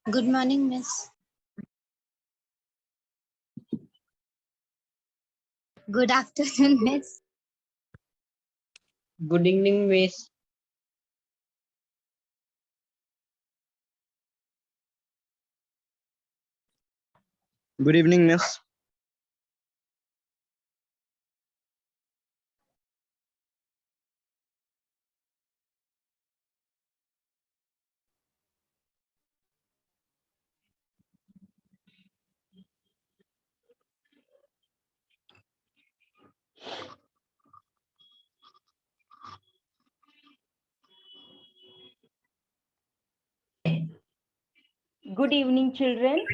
Good morning, Miss. Good afternoon, Miss. Good evening, Miss. Good evening, Miss. Good evening, children.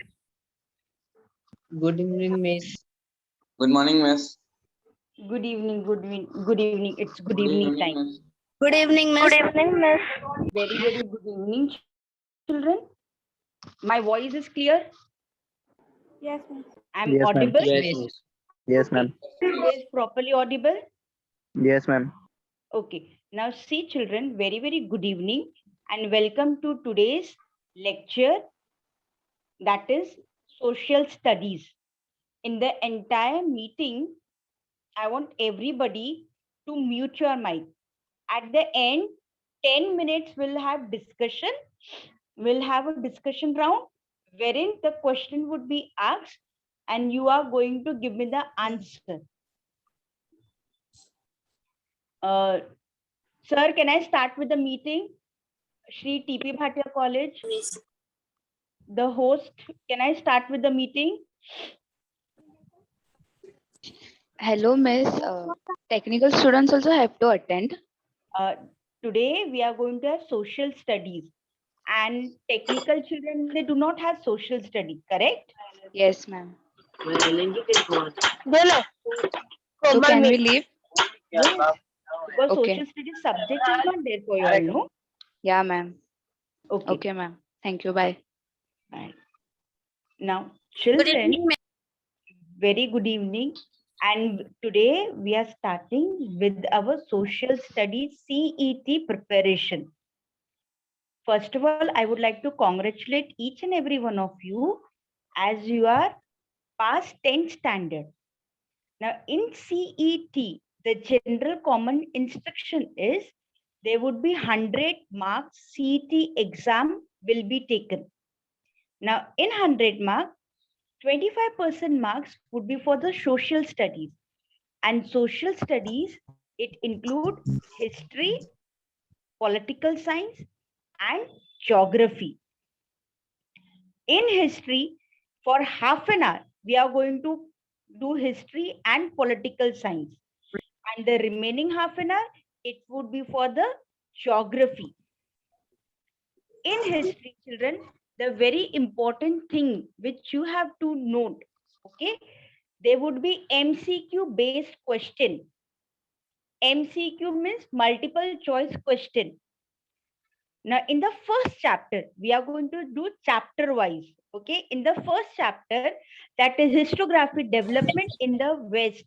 Good evening, Miss. Good morning, Miss. Good evening, good evening, good evening. It's good evening time. Miss. Good evening, Miss. Very, very good evening, children. My voice is clear? Yes, ma'am. I'm Yes, ma'am. audible? Yes, Miss. Yes, ma'am. Is properly audible? Yes, ma'am. Okay. Now see, children, very, very good evening and welcome to today's lecture, that is social studies. In the entire meeting, I want everybody to mute your mic. At the end, 10 minutes we'll have discussion. We'll have a discussion round wherein the question would be asked and you are going to give me the answer. Sir, can I start with the meeting? Shri TP Bhatia College. The host, can I start with the meeting? Hello, Miss. Technical students also have to attend. Today we are going to have social studies, and technical children, they do not have social studies, correct? Yes, ma'am. Bola. So can we leave? Yes, because Okay. social studies subject is not there for you all, no? Yeah, ma'am. Okay. Okay, ma'am. Thank you. Bye. Right. Now, Good children, evening, Miss. very good evening. And today we are starting with our social studies CET preparation. First of all, I would like to congratulate each and every one of you as you are past 10th standard. Now, in CET, the general common instruction is there would be 100 marks CET exam will be taken. Now, in 100 marks, 25% marks would be for the social studies. And social studies, it include history, political science, and geography. In history, for half an hour, we are going to do history and political science. And the remaining half an hour, it would be for the geography. In history, children, the very important thing which you have to note, okay, there would be MCQ based question. MCQ means multiple choice question. Now, in the first chapter, we are going to do chapter wise. Okay, in the first chapter, that is historiography development in the West.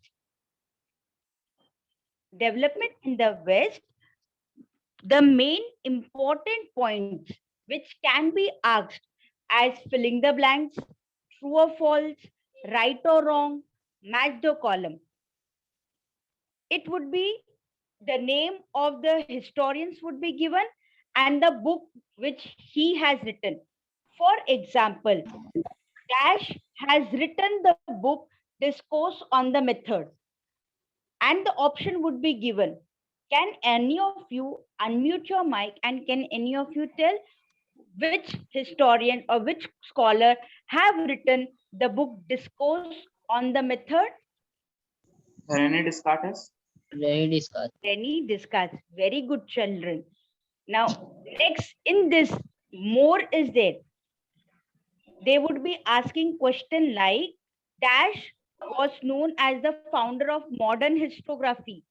Development in the West, the main important points which can be asked as filling the blanks, true or false, right or wrong, match the column. It would be the name of the historians would be given and the book which he has written. For example, Dash has written the book Discourse on the Method, and the option would be given. Can any of you unmute your mic and can any of you tell which historian or which scholar have written the book Discourse on the Method? René Descartes. Very discuss. Any discuss. Very good, children. Now, next in this, more is there. They would be asking question like, Dash was known as the founder of modern historiography.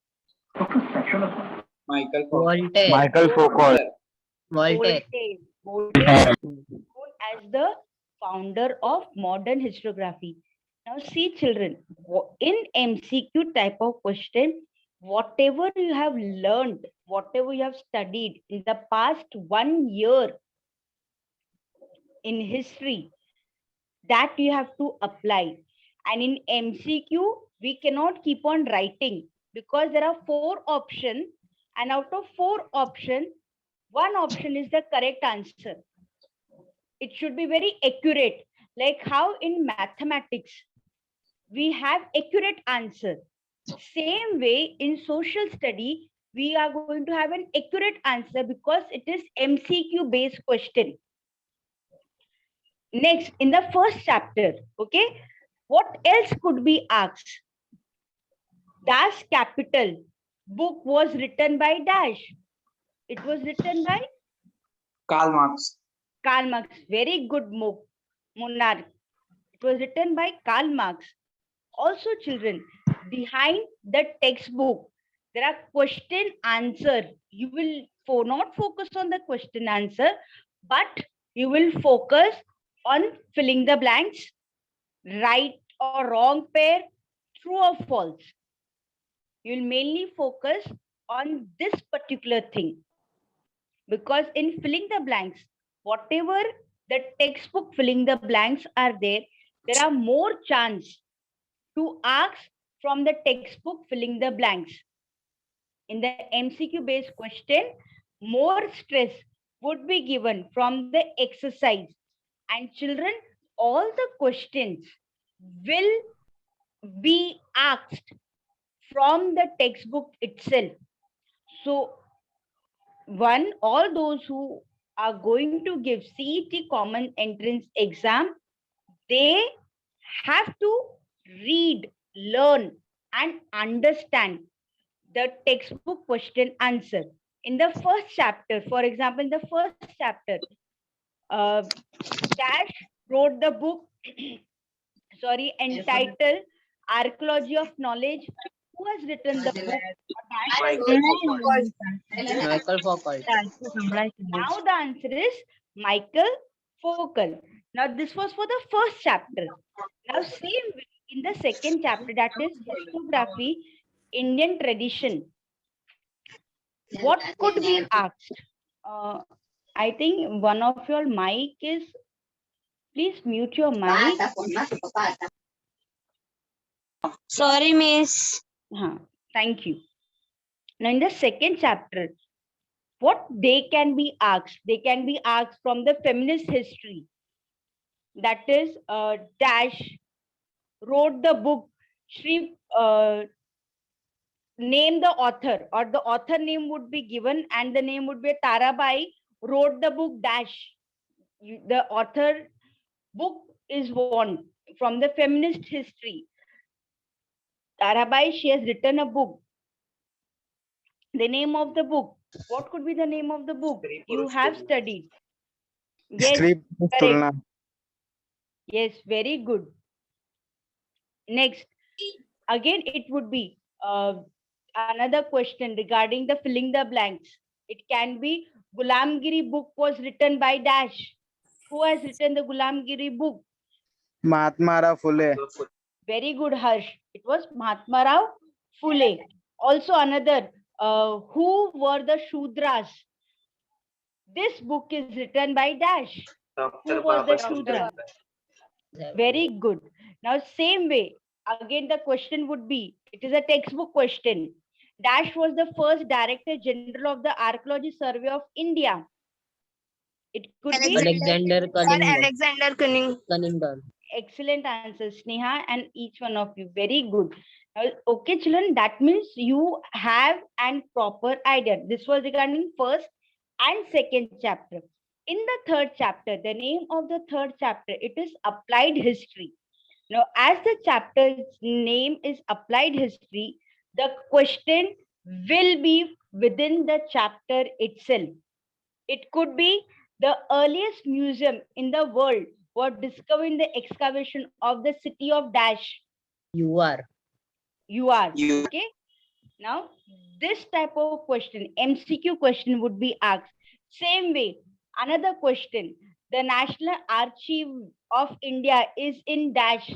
Voltaire. Michael Foucault. Voltaire. Voltaire is known as the founder of modern historiography. Now see children, in MCQ type of question, whatever you have learned, whatever you have studied in the past 1 year in history, that you have to apply. And in MCQ, we cannot keep on writing because there are 4 options, and out of 4 options, 1 option is the correct answer. It should be very accurate, like how in mathematics we have accurate answer. Same way in social study, we are going to have an accurate answer because it is MCQ based question. Next, in the first chapter, okay, what else could be asked? Dash capital book was written by Dash. It was written by Karl Marx. Karl Marx. Very good, Monarch. It was written by Karl Marx. Also, children, behind the textbook, there are question answer. You will not focus on the question answer, but you will focus on filling the blanks, right or wrong pair, true or false. You will mainly focus on this particular thing. Because in filling the blanks, whatever the textbook filling the blanks are there are more chance to ask from the textbook filling the blanks. In the MCQ based question, more stress would be given from the exercise. And children, all the questions will be asked from the textbook itself. So, all those who are going to give CET common entrance exam, they have to read, learn, and understand the textbook question answer. In the first chapter, for example, in the first chapter, Dash wrote the book, entitled Archaeology of Knowledge. Who has written the book? Michael Foucault. Now the answer is Michael Foucault. Now this was for the first chapter. Now same way in the second chapter, that is historiography, Indian tradition. What could be asked? I think one of your mic is, please mute your mic. Sorry, miss. Thank you. Now in the second chapter, what they can be asked? They can be asked from the feminist history. That is, Dash wrote the book, she name the author, or the author name would be given and the name would be Tarabai wrote the book Dash. The author book is one from the feminist history. Tarabai, she has written a book. The name of the book. What could be the name of the book? You have studied. Yes, correct. Yes, very good. Next, again, it would be another question regarding the filling the blanks. It can be Gulamgiri book was written by Dash. Who has written the Gulamgiri book? Mahatma Rao Phule. Very good, Harsh. It was Mahatma Rao Phule. Also another, who were the Shudras? This book is written by Dash. Who was the Shudra? Very good. Now, same way, again, the question would be, it is a textbook question. Dash was the first Director General of the Archaeology Survey of India. It could be Alexander Cunningham. Alexander Cunningham. excellent answer, Sneha, and each one of you. Very good. Okay, children, that means you have an proper idea. This was regarding first and second chapter. In the third chapter, the name of the third chapter, it is Applied History. Now, as the chapter's name is Applied History, the question will be within the chapter itself. It could be the earliest museum in the world was discovered in the excavation of the city of Dash. You are. You are. You. Okay. Now, this type of question, MCQ question would be asked. Same way, another question. The National Archive of India is in Dash.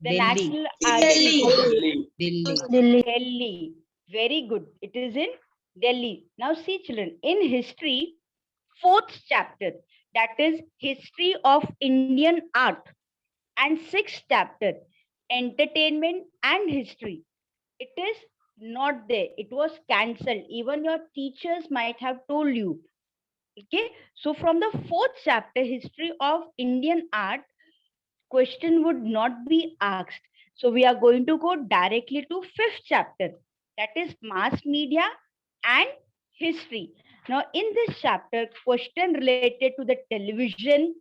The Delhi. National Archive Delhi. Delhi. Very good. It is in Delhi. Now see children, in history, fourth chapter, that is history of Indian art, and sixth chapter, entertainment and history. It is not there. It was cancelled. Even your teachers might have told you. Okay. So from the fourth chapter, history of Indian art, question would not be asked. So we are going to go directly to fifth chapter, that is mass media and history. Now in this chapter, question related to the television,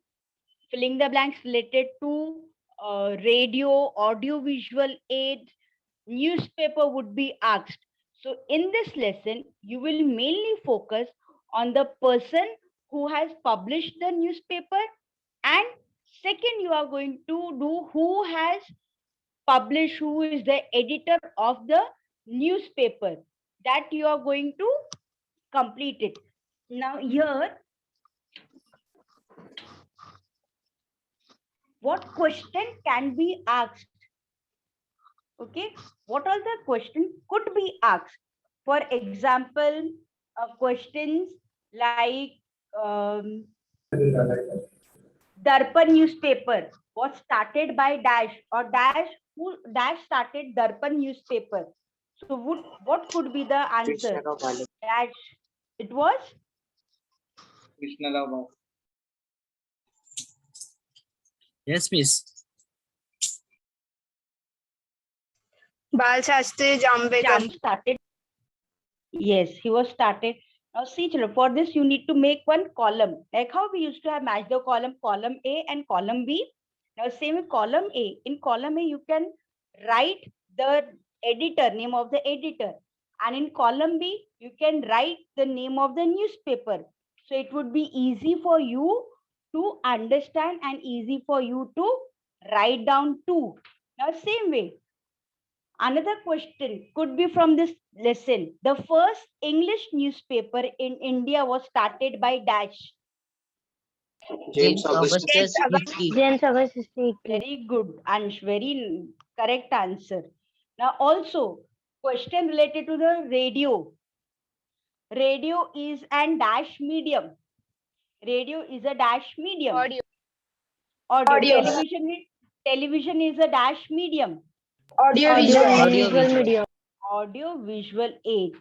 filling the blanks related to radio, audio visual aids, newspaper would be asked. So in this lesson, you will mainly focus on the person who has published the newspaper, and second, you are going to do who has published, who is the editor of the newspaper. That you are going to complete it. Now here, what question can be asked? Okay, what all the questions could be asked? For example, questions like Darpan newspaper was started by Dash, or Dash, who Dash started Darpan newspaper. So what could be the answer? Dash. It was Yes, miss. Bal Shastri Jambekar. Jam started. Yes, he was started. Now see children, for this you need to make one column. Like how we used to have match the column A and column B. Now same with column A. In column A, you can write the editor, name of the editor. And in column B, you can write the name of the newspaper. So it would be easy for you to understand and easy for you to write down too. Now same way, another question could be from this lesson. The first English newspaper in India was started by Dash. James Augustus Hickey. James Augustus Hickey. Very good, Ansh. Very correct answer. Now also, question related to the radio. Radio is an dash medium. Radio is a dash medium. Audio. Audio. Television is a dash medium. Audio visual medium. Audio visual aid.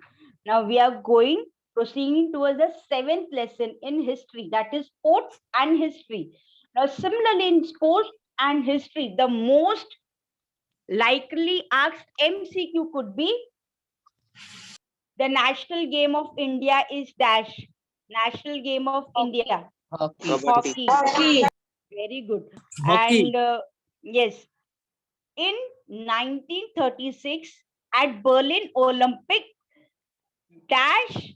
Now we are proceeding towards the seventh lesson in history, that is sports and history. Now similarly in sports and history, the most likely asked MCQ could be the national game of India is dash. National game of India. Hockey. Hockey. Very good. Hockey. And yes, in 1936 at Berlin Olympic, dash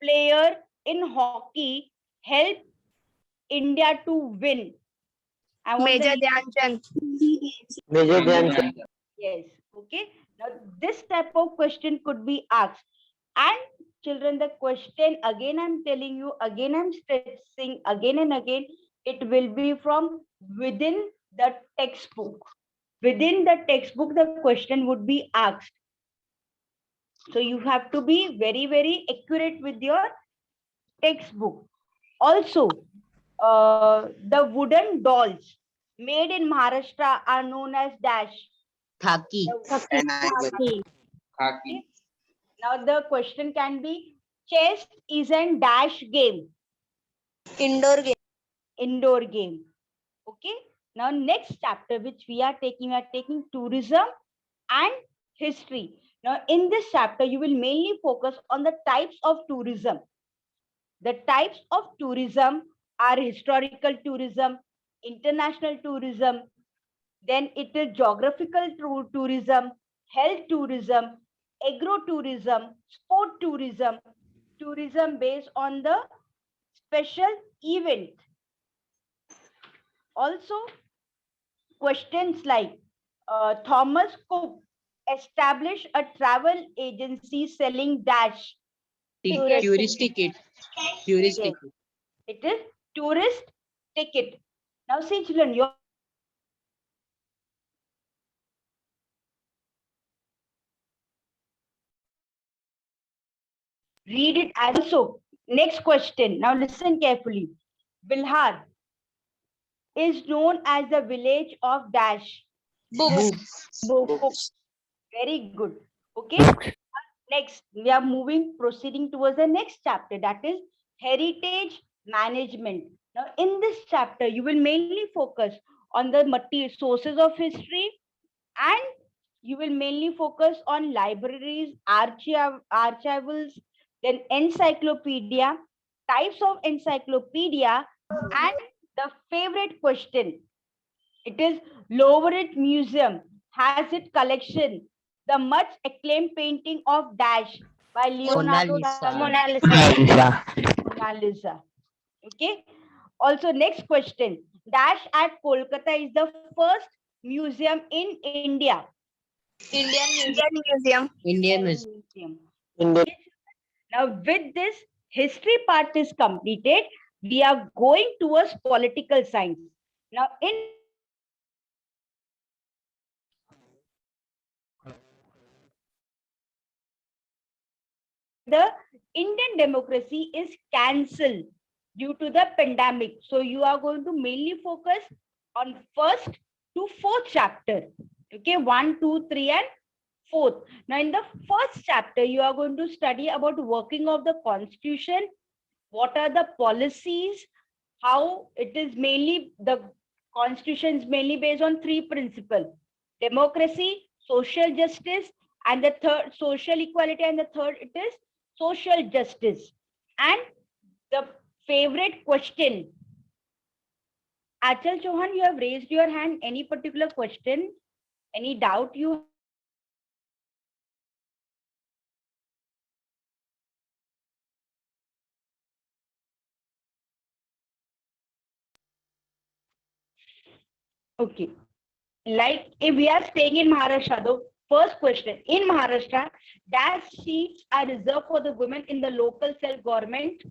player in hockey helped India to win. I want Major the- Dhyanchand. Major Dhyanchand. Yes. Okay. Now this type of question could be asked. And children, the question again, I'm telling you, again, I'm stressing again and again, it will be from within the textbook. Within the textbook, the question would be asked. So you have to be very, very accurate with your textbook. Also, the wooden dolls made in Maharashtra are known as dash. Khaki. Okay. Now the question can be, chess is an dash game. Indoor game. Indoor game. Okay. Now next chapter which we are taking tourism and history. Now in this chapter you will mainly focus on the types of tourism. The types of tourism are historical tourism, international tourism, then it is geographical tourism, health tourism, agro-tourism, sport tourism, tourism based on the special event. Also, questions like Thomas Cook established a travel agency selling dash. Tourist ticket. Tourist Yes. ticket. It is tourist ticket. Now see children, your read it as also. Next question. Now listen carefully. Bilhar is known as the village of dash. Books. Very good. Okay. Next, we are proceeding towards the next chapter, that is heritage management. Now, in this chapter, you will mainly focus on the material sources of history, and you will mainly focus on libraries, archivals, then encyclopedia, types of encyclopedia, and the favorite question. It is Louvre Museum has its collection the much acclaimed painting of Dash by Leonardo Mona Lisa. da Vinci. Mona Lisa. Okay. Also, next question. Dash at Kolkata is the first museum in India. Indian Museum. Indian Museum. Indian. Now, with this history part is completed, we are going towards political science. Now, in the Indian democracy is cancelled due to the pandemic. So you are going to mainly focus on first to fourth chapter. Okay, 1, 2, 3, and fourth. Now in the first chapter, you are going to study about working of the constitution, what are the policies, how it is mainly, the constitution is mainly based on 3 principles: democracy, social justice, and the third social equality, and the third it is social justice. And the favorite question, Achal Chauhan, you have raised your hand. Any particular question, any doubt you? Okay, like if we are staying in Maharashtra, the first question, in Maharashtra, dash seats are reserved for the women in the local self-government?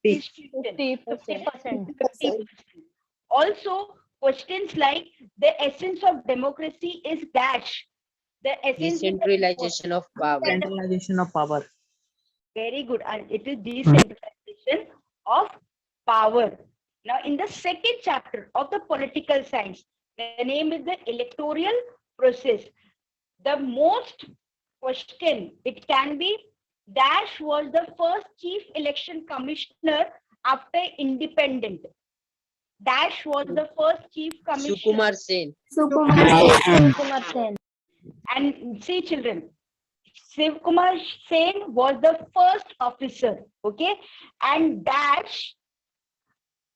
50%. 50%. Also, questions like the essence of democracy is dash. The essence Decentralization of power. Centralization of power. Very good. And it is decentralization of power. Now, in the second chapter of the political science, the name is the electoral process. The most question, it can be, Dash was the first chief election commissioner after independent. Dash was the first chief commissioner. Sukumar Sen. And see children, Shiv Kumar Sen was the first officer, okay? And Dash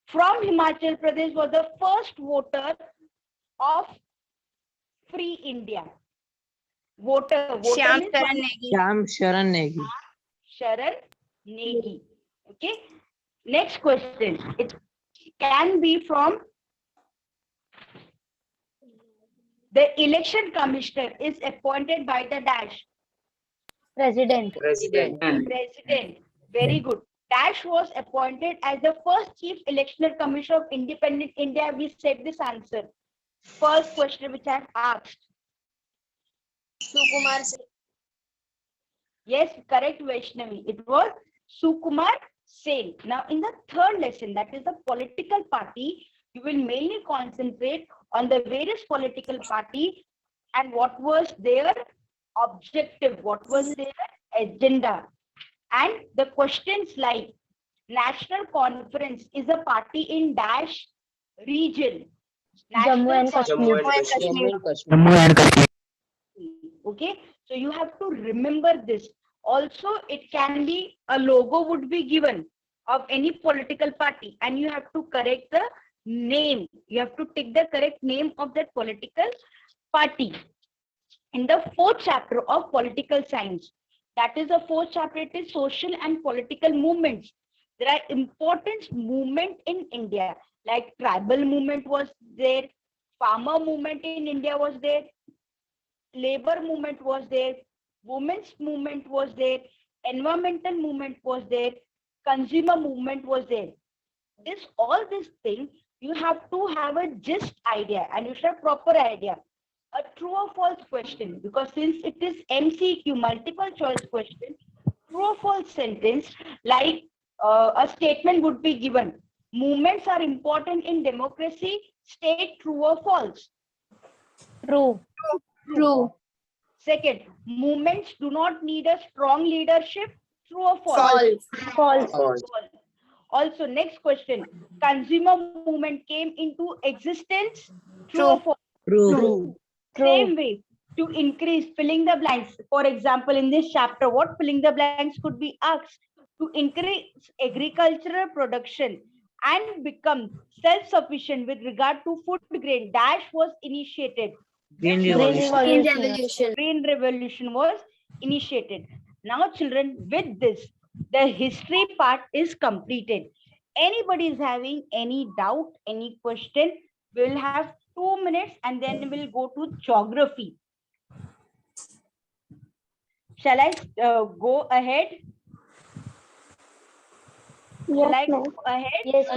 from Himachal Pradesh was the first voter of Free India. Voter Shyam means Charan Negi. Shyam Sharan Negi. Sharan Negi. Okay. Next question. It can be from the election commissioner is appointed by the Dash. President. President. President. Very good. Dash was appointed as the first chief electoral commissioner of independent India. We said this answer. First question which I have asked. Sukumar Sen. Yes, correct, Vaishnavi. It was Sukumar Sen. Now, in the third lesson, that is the political party, you will mainly concentrate on the various political party and what was their objective, what was their agenda. And the questions like National Conference is a party in Dash region. Jammu and National Kashmir. Jammu and Kashmir. Okay, so you have to remember this. Also, it can be a logo would be given of any political party, and you have to correct the name. You have to take the correct name of that political party. in the fourth chapter of political science. That is the fourth chapter, it is social and political movements. There are important movement in India, like tribal movement was there, farmer movement in India was there, labor movement was there, women's movement was there, environmental movement was there, consumer movement was there. All these things, you have to have a just idea and you should have proper idea. A true or false question, because since it is MCQ, multiple choice question, true or false sentence, like a statement would be given. Movements are important in democracy. State true or false. True. True. Second, movements do not need a strong leadership. True or false? False. False. Also, next question. Consumer movement came into existence. True or false? True. Same way, to increase filling the blanks. For example, in this chapter, what filling the blanks could be asked? To increase agricultural production and become self-sufficient with regard to food grain, dash was initiated. Green Green Revolution. revolution. Green revolution was initiated. Now, children, with this, the history part is completed. Anybody is having any doubt, any question, we'll have 2 minutes and then we'll go to geography. Shall I go ahead? Shall I Yes, go ma'am. ahead? Yes,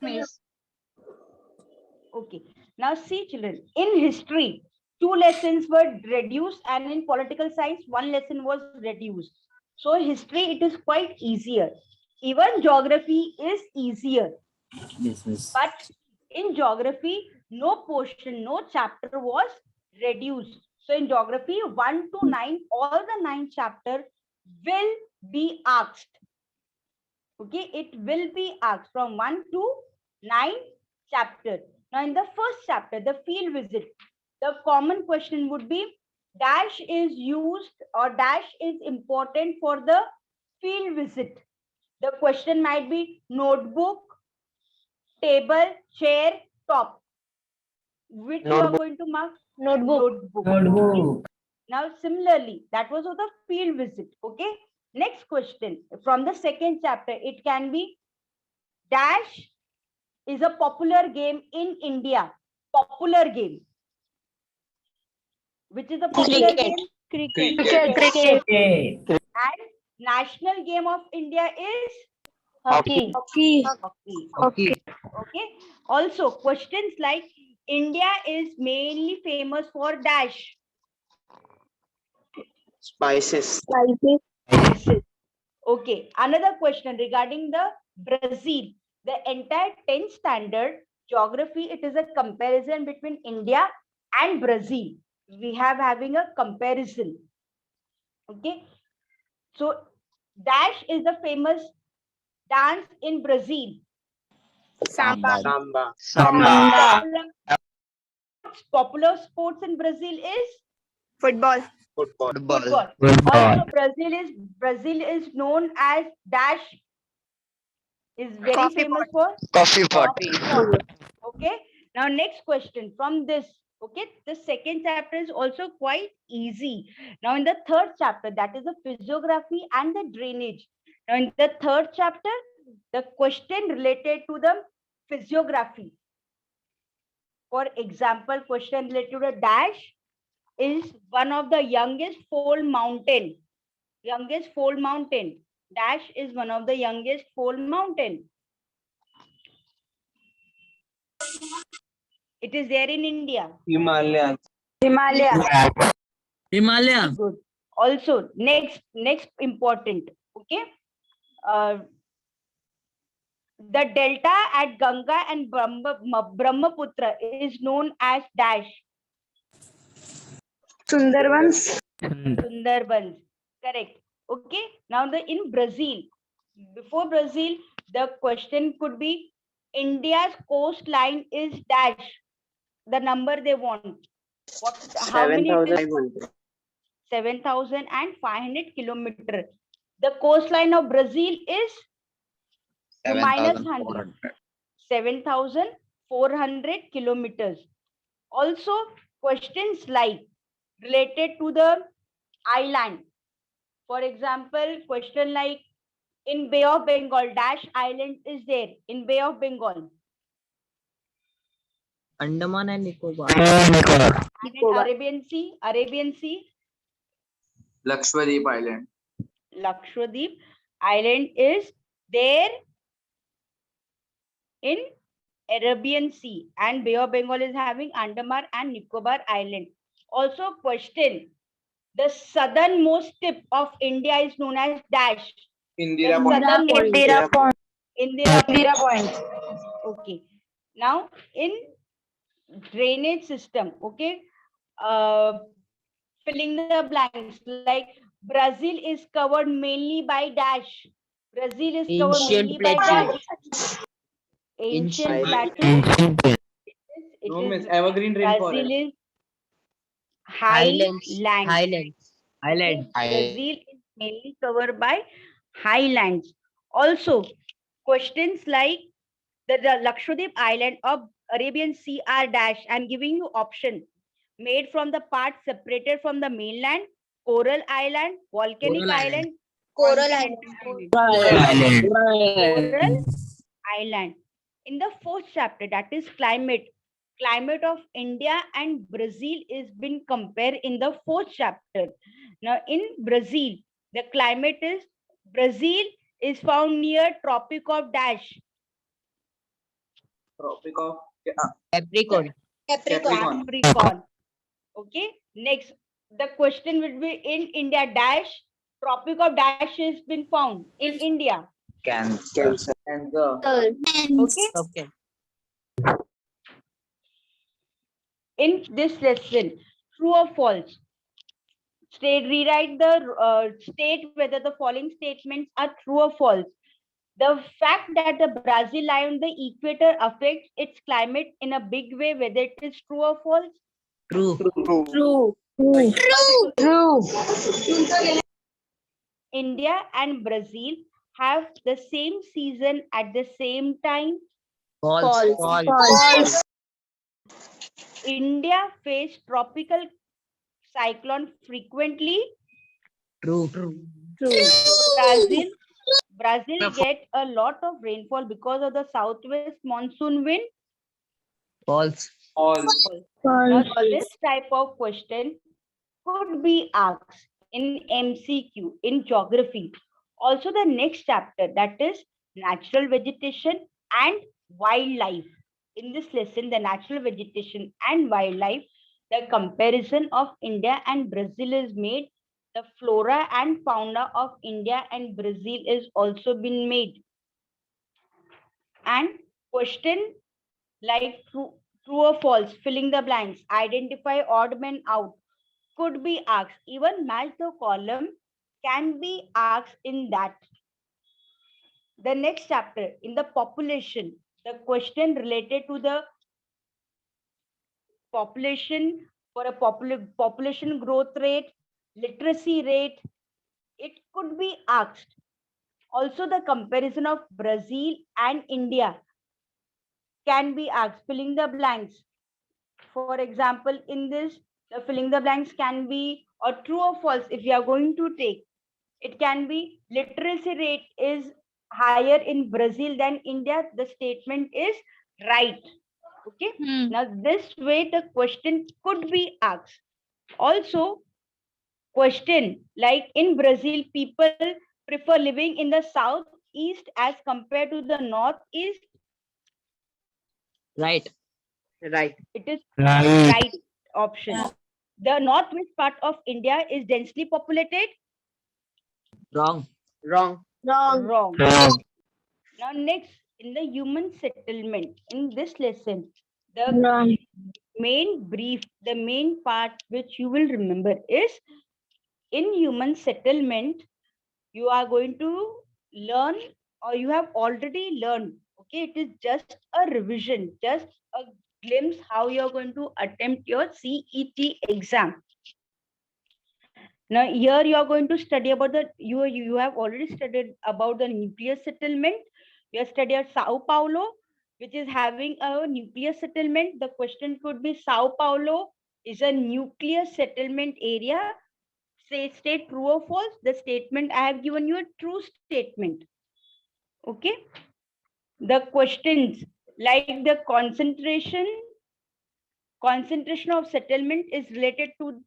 miss. Okay. Now see, children, in history, 2 lessons were reduced, and in political science, 1 lesson was reduced. So history, it is quite easier. Even geography is easier. Yes, miss. But in geography, no portion, no chapter was reduced. So in geography, 1 to 9, all the 9 chapters will be asked. Okay, it will be asked from 1 to 9 chapters. Now in the first chapter, the field visit, the common question would be, dash is used or dash is important for the field visit. The question might be notebook, table, chair, top. Which you are Notebook. going to mark? Notebook. Notebook. Now, similarly, that was of the field visit. Okay. Next question from the second chapter. It can be, dash is a popular game in India. Popular game. Which is a popular game? Cricket. And national game of India is Hockey. hockey. Okay. Okay. Also, questions like, India is mainly famous for dash. Spices. Okay. Another question regarding the Brazil. The entire 10th standard geography, it is a comparison between India and Brazil. We have having a comparison. Okay. So dash is the famous dance in Brazil. Samba. Popular sports in Brazil is Football. Football. also Brazil is known as dash, is very Coffee famous for Coffee coffee pot. Okay. Now next question from this. Okay, the second chapter is also quite easy. Now in the third chapter, that is the physiography and the drainage. Now in the third chapter, the question related to the physiography. For example, question related to the dash is one of the youngest fold mountain. Youngest fold mountain. Dash is one of the youngest fold mountain. It is there in India. Himalaya. Good. Also, next important. Okay. The delta at Ganga and Brahmaputra is known as dash. Sundarbans. Sundarbans. Correct. Okay. Now in Brazil, before Brazil, the question could be, India's coastline is dash. The number they want. How many? 7,500. 7,500 kilometers. The coastline of Brazil is minus 100. 7,400 kilometers. Also, questions like, related to the island. For example, question like in Bay of Bengal, dash island is there in Bay of Bengal. Andaman and Nicobar. And in Arabian Sea, Lakshadweep Island. Lakshadweep Island is there in Arabian Sea, and Bay of Bengal is having Andaman and Nicobar Island. Also question, the southernmost tip of India is known as dash. Indira The Point. southernmost Indira Point. Indira Point. Okay. Now in drainage system, okay, filling the blanks, like Brazil is covered mainly by dash. Brazil is covered Ancient mainly by plateau. dash. Ancient Ancient plateau. It No, is miss, evergreen rainforest. Brazil is highlands. Highland. Brazil is mainly covered by highlands. Also, questions like the Lakshadweep Island of Arabian Sea are dash. I'm giving you option. Made from the parts separated from the mainland, coral island, volcanic Coral island. island, Coral continental island. Coral island. In the fourth chapter, that is climate of India and Brazil is been compared in the fourth chapter. Now in Brazil, the climate is Brazil is found near Tropic of dash. Tropic of Capricorn. Capricorn. Capricorn. Okay. Next, the question will be in India dash. Tropic of dash has been found in India. Cancer. Okay. Okay. In this lesson, true or false? Rewrite the state whether the following statements are true or false. The fact that the Brazil lie on the equator affects its climate in a big way, whether it is true or false. True. True. India and Brazil have the same season at the same time. False. False. India face tropical cyclone frequently. True. Brazil get a lot of rainfall because of the southwest monsoon wind. False. False. Now, this type of question could be asked in MCQ, in geography. Also, the next chapter, that is natural vegetation and wildlife. In this lesson, the natural vegetation and wildlife, the comparison of India and Brazil is made. The flora and fauna of India and Brazil is also been made. And question like true or false, filling the blanks, identify odd men out, could be asked. Even match the column can be asked in that. The next chapter, in the population, the question related to the population for a population growth rate, literacy rate, it could be asked. Also, the comparison of Brazil and India can be asked, filling the blanks. For example, in this, the filling the blanks can be or true or false. If you are going to take, it can be literacy rate is higher in Brazil than India. The statement is right. Okay. Now, this way the question could be asked. Also, question like in Brazil, people prefer living in the southeast as compared to the northeast. Right. It is right option. The northwest part of India is densely populated. Wrong. Wrong. Wrong. Now next, in the human settlement, in this lesson, the main brief, the main part which you will remember is in human settlement, you are going to learn or you have already learned. Okay, it is just a revision, just a glimpse how you're going to attempt your CET exam. Now here you are going to study about the, you have already studied about the nuclear settlement. You have studied Sao Paulo, which is having a nuclear settlement. The question could be Sao Paulo is a nuclear settlement area? Say, state true or false. The statement I have given you a true statement. Okay. The questions like the concentration of settlement is related to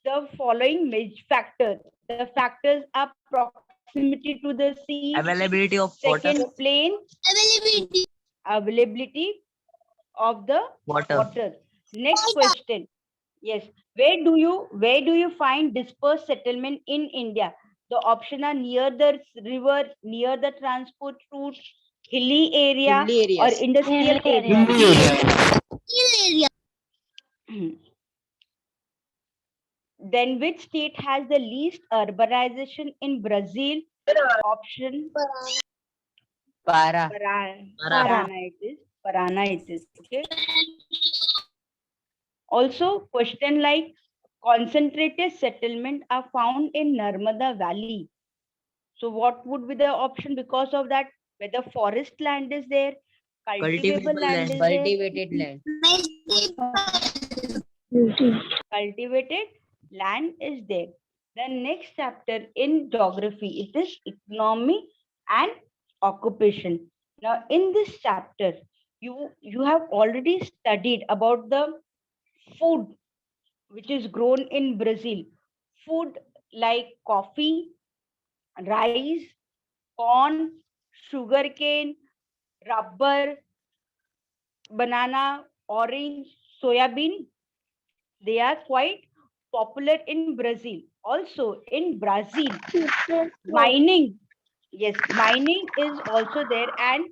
the following major factors. The factors are proximity to the sea, Availability of water. second plain, availability of the Water. water. Next question. Yes. Where do you find dispersed settlement in India? The option are near the river, near the transport route, hilly area, or industrial area. Then which state has the least urbanization in Brazil? Option Para. Parana it is. Okay. Also, question like concentrated settlement are found in Narmada Valley. So what would be the option because of that? Whether forest land is there, cultivable land is there, Cultivated land. cultivated land is there. The next chapter in geography, it is economy and occupation. Now in this chapter, you have already studied about the food which is grown in Brazil. Food like coffee, rice, corn, sugarcane, rubber, banana, orange, soybean. They are quite popular in Brazil. Also in Brazil, mining. Yes, mining is also there. And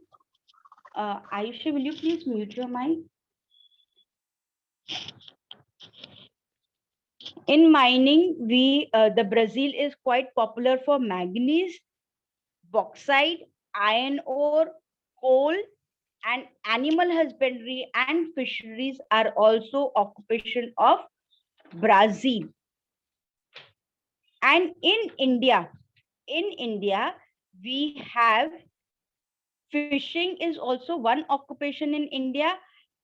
Ayushi, will you please mute your mic? In mining, the Brazil is quite popular for manganese, bauxite, iron ore, coal, and animal husbandry and fisheries are also occupation of Brazil. And in India, we have fishing is also one occupation in India.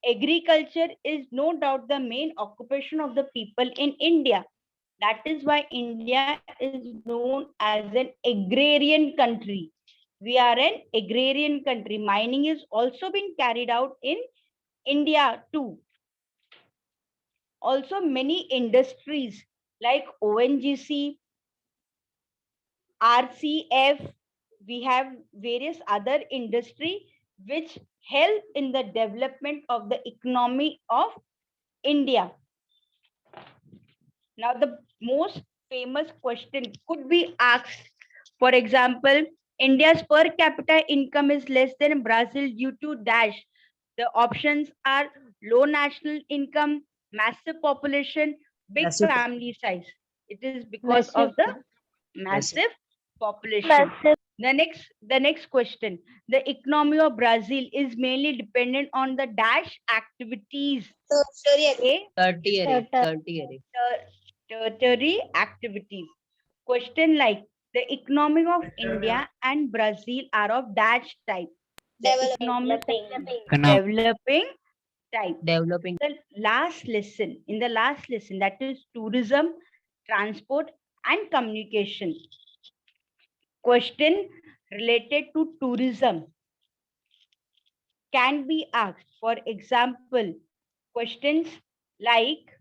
Agriculture is no doubt the main occupation of the people in India. That is why India is known as an agrarian country. We are an agrarian country. Mining is also being carried out in India too. Also many industries like ONGC, RCF, we have various other industry which help in the development of the economy of India. Now the most famous question could be asked, for example, India's per capita income is less than Brazil due to dash. The options are low national income, massive population, big Massive family size. It is because of the massive population. The next question. The economy of Brazil is mainly dependent on the dash activities. Okay? Tertiary activities. Question like the economy of India and Brazil are of dash type. Developing type. Developing. In the last lesson, that is tourism, transport, and communication. Question related to tourism can be asked. For example, questions like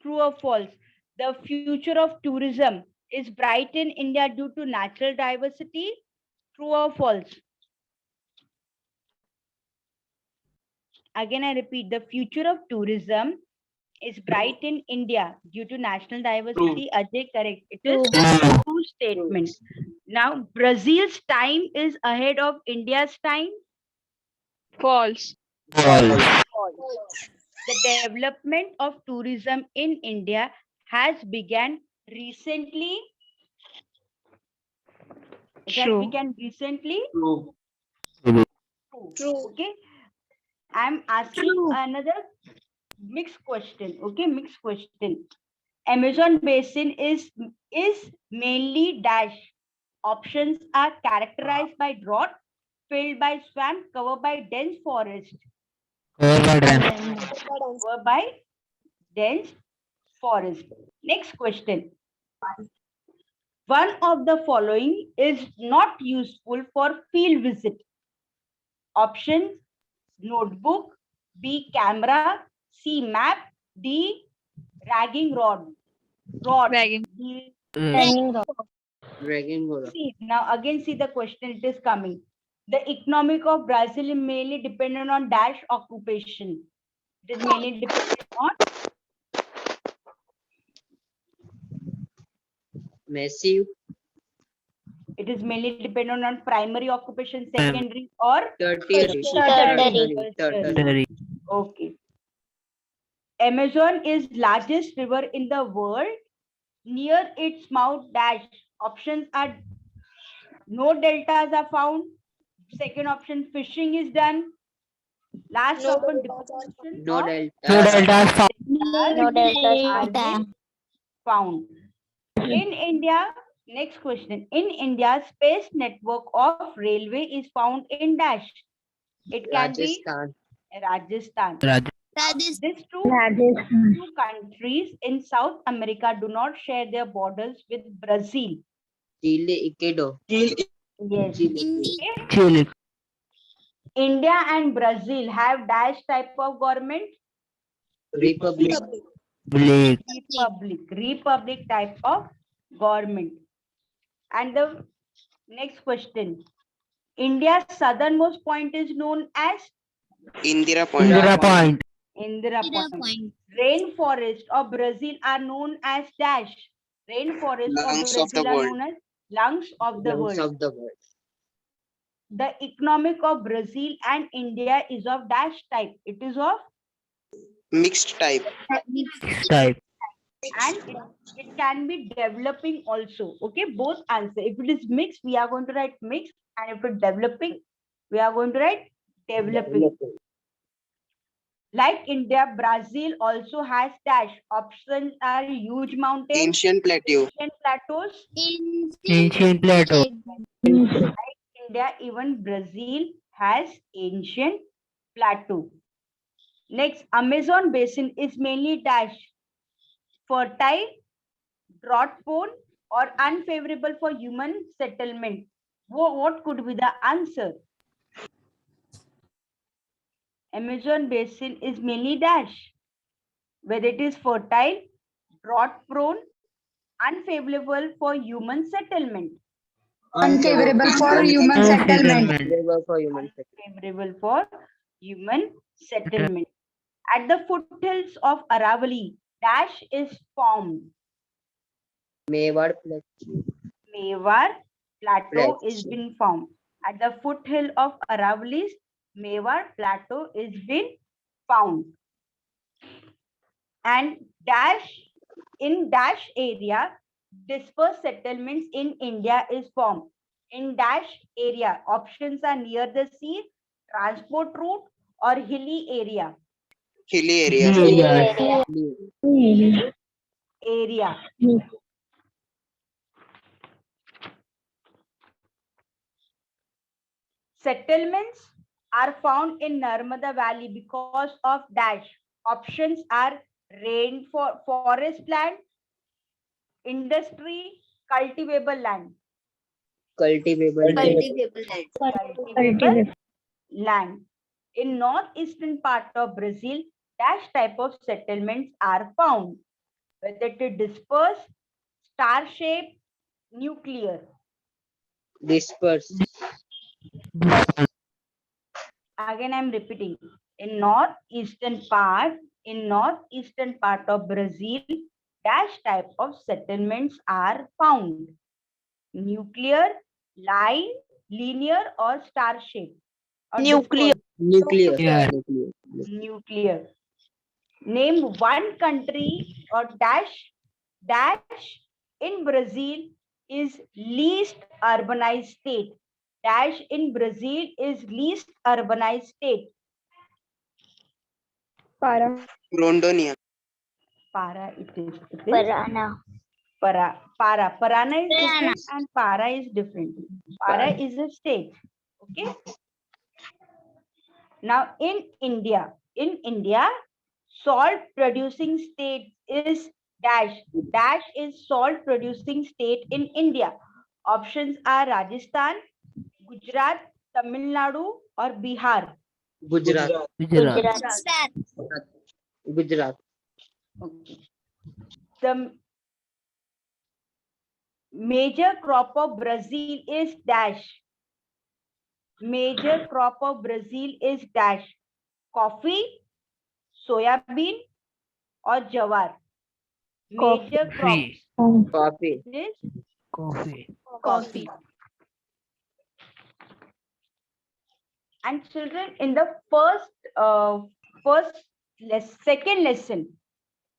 true or false? The future of tourism is bright in India due to natural diversity. True or false? Again, I repeat, the future of tourism is bright in India due to national diversity. Ajay, correct. It is a true statement. Now, Brazil's time is ahead of India's time. False. The development of tourism in India has begun recently. It has begun recently. True. Okay. I'm asking another mixed question. Okay, mixed question. Amazon basin is mainly dash Options are characterized by drought, filled by swamp, covered by dense forest. Covered by dense forest. Next question. One of the following is not useful for field visit. Options: notebook, B, camera, C, map, D, ragging rod. Ragging. D. Hanging rod. Dragon Ball. See, now again see the question, it is coming. The economic of Brazil is mainly dependent on dash occupation. It is mainly dependent on Massive. it is mainly dependent on primary occupation, secondary or Tertiary. tertiary. Okay. Amazon is largest river in the world. Near its mouth dash. Options are no deltas are found. Second option, fishing is done. Last option, deposition No of delta. No deltas are found. being found. In India, next question. In India, space network of railway is found in dash. It can Rajasthan. be Rajasthan. These two countries in South America do not share their borders with Brazil. Chile. Ecuador. Yes. Chile. India and Brazil have dash type of government. Republic. Republic type of government. And the next question. India's southernmost point is known as Indira Point. Indira Point. Rainforest of Brazil are known as dash. Rainforest Lungs of of the Brazil are world. known as lungs of the Lungs world. of the world. The economic of Brazil and India is of dash type. It is of Mixed type. and it can be developing also. Okay, both answer. If it is mixed, we are going to write mixed, and if it's developing, we are going to write developing. Like India, Brazil also has dash. Options are huge mountains, Ancient plateau. ancient plateaus. Ancient plateau. Like India, even Brazil has ancient plateau. Next, Amazon basin is mainly dash. Fertile, drought-prone, or unfavorable for human settlement. What could be the answer? Amazon basin is mainly dash. Whether it is fertile, drought-prone, unfavorable for human settlement. Unfavorable for human settlement. Unfavorable for human settlement. Favorable for human settlement. At the foothills of Aravalli, dash is formed. Mewar Plateau. Mewar Plateau Plateau. is been formed. At the foothill of Aravallis, Mewar Plateau is been found. And in dash area, dispersed settlements in India is formed. In dash area, options are near the sea, transport route, or hilly area. Hilly areas. Area. Settlements are found in Narmada Valley because of dash. Options are forest land, industry, cultivable land. Cultivable. Cultivable land. In northeastern part of Brazil, dash type of settlements are found. Whether it is dispersed, star-shaped, nuclear. Dispersed. Again, I'm repeating. In northeastern part of Brazil, dash type of settlements are found. Nuclear, line, linear, or star-shaped. Nuclear. Nuclear. Name one country or dash in Brazil is least urbanized state. Dash in Brazil is least urbanized state. Para. Rondonia. Para it is. Parana. Parana is different and para is different. Para is a state. Okay. Now in India, salt producing state is dash. Dash is salt producing state in India. Options are Rajasthan, Gujarat, Tamil Nadu, or Bihar. Gujarat. Gujarat. Okay. The major crop of Brazil is dash. Major crop of Brazil is dash. Coffee, soya bean, or jawar. Major crops Coffee. is Coffee. coffee. And children, in the second lesson,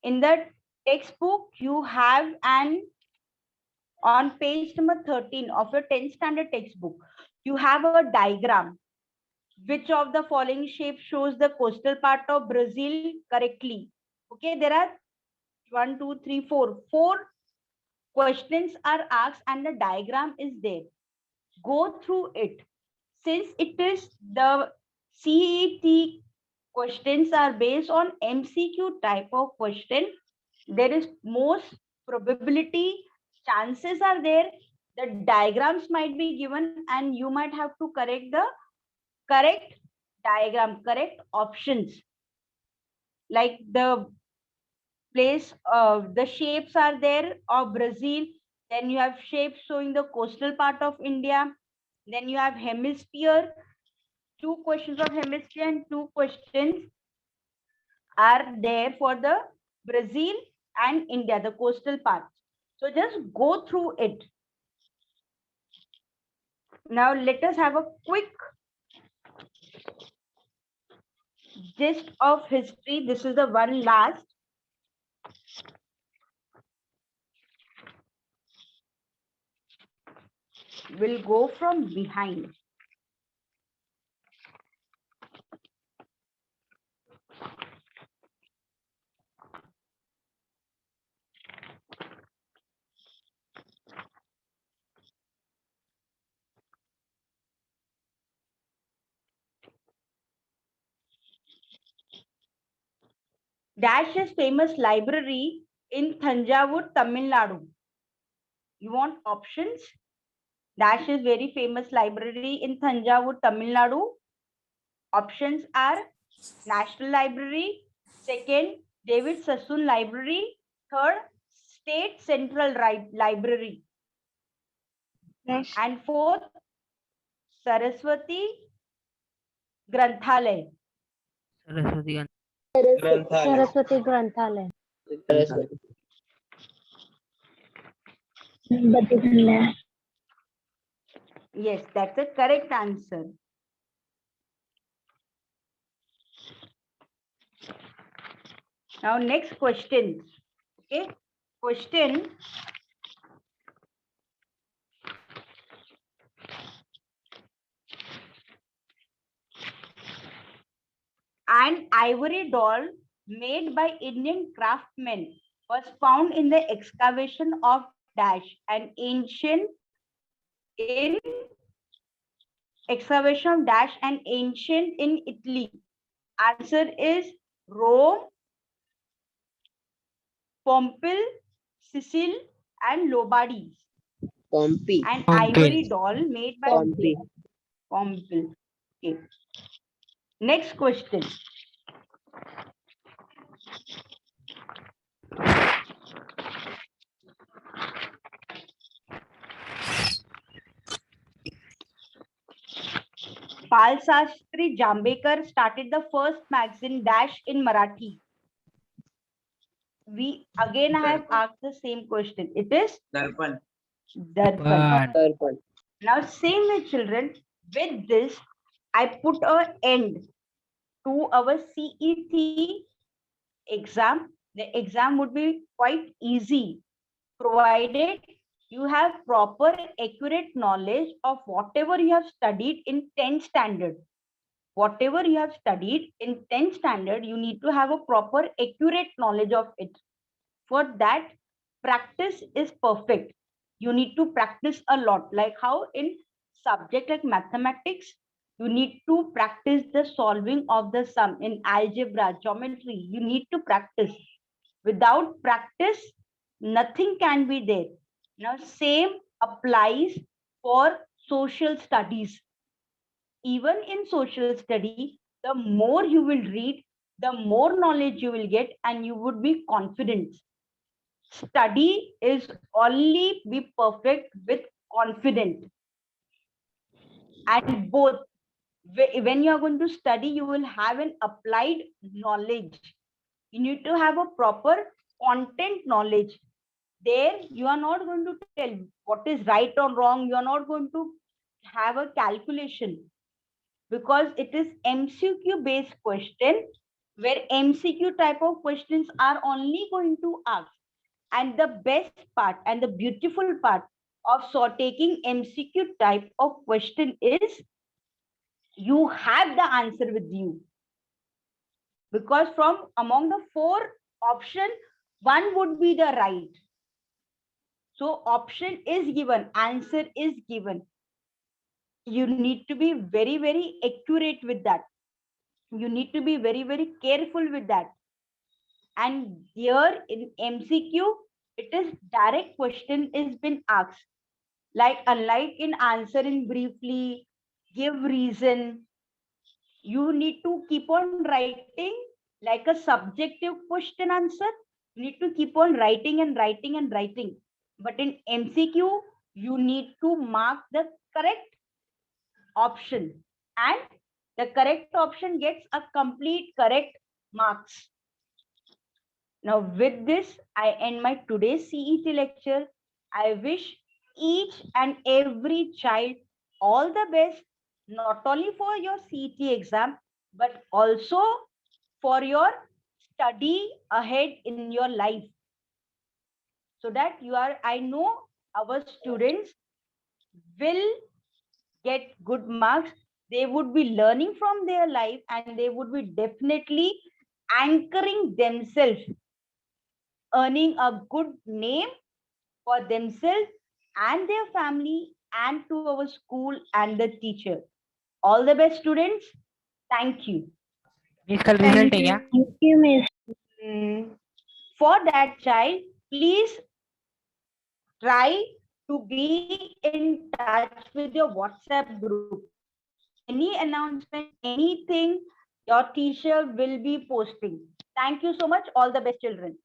in the textbook, you have on page number 13 of your 10th standard textbook, you have a diagram. Which of the following shape shows the coastal part of Brazil correctly? Okay, there are 1, 2, 3, 4. 4 questions are asked and the diagram is there. Go through it. Since it is the CET questions are based on MCQ type of question, there is most probability, chances are there, the diagrams might be given and you might have to correct the correct diagram, correct options. Like the place, the shapes are there of Brazil, then you have shapes showing the coastal part of India, then you have hemisphere, 2 questions of hemisphere and 2 questions are there for the Brazil and India, the coastal part. So just go through it. Now let us have a quick gist of history. This is the one last. We'll go from behind. Dash is famous library in Thanjavur, Tamil Nadu. You want options? Dash is very famous library in Thanjavur, Tamil Nadu. Options are National Library. Second, David Sassoon Library. Third, State Central Library. Yes. And fourth, Saraswati Granthalaya. Saraswati Granthalaya. Yes, that's the correct answer. Now next question. Okay, question. An ivory doll made by Indian craftsmen was found in the excavation of dash, an ancient in excavation of dash and ancient in Italy. Answer is Rome, Pompeii, Sicily, and Lombardy. Pompeii. An ivory doll made by Pompeii. Pompeii. Okay. Next question. Pal Sastri Jambekar started the first magazine dash in Marathi. We again have asked the same question. It is Darpan. Darpan. Now same way children, with this I put an end to our CET exam. The exam would be quite easy, provided you have proper accurate knowledge of whatever you have studied in 10th standard. Whatever you have studied in 10th standard, you need to have a proper accurate knowledge of it. For that, practice is perfect. You need to practice a lot. Like how in subject like mathematics, you need to practice the solving of the sum. In algebra, geometry, you need to practice. Without practice, nothing can be there. Now, same applies for social studies. Even in social study, the more you will read, the more knowledge you will get, and you would be confident. Study is only be perfect with confidence. And both, when you are going to study, you will have an applied knowledge. You need to have a proper content knowledge. There, you are not going to tell what is right or wrong. You are not going to have a calculation, because it is MCQ based question, where MCQ type of questions are only going to ask. And the best part and the beautiful part of taking MCQ type of question is you have the answer with you. Because from among the 4 options, one would be the right. So option is given, answer is given. You need to be very, very accurate with that. You need to be very, very careful with that. And here in MCQ, it is direct question is been asked. Like unlike in answering briefly, give reason, you need to keep on writing like a subjective question answer. You need to keep on writing and writing and writing. But in MCQ, you need to mark the correct option, and the correct option gets a complete correct marks. Now with this, I end my today's CET lecture. I wish each and every child all the best, not only for your CET exam, but also for your study ahead in your life. So that I know our students will get good marks. They would be learning from their life, and they would be definitely anchoring themselves, earning a good name for themselves and their family, and to our school and the teacher. All the best, students. Thank you. इसका result है क्या? Thank you, Miss. For that child, please try to be in touch with your WhatsApp group. Any announcement, anything, your teacher will be posting. Thank you so much. All the best, children.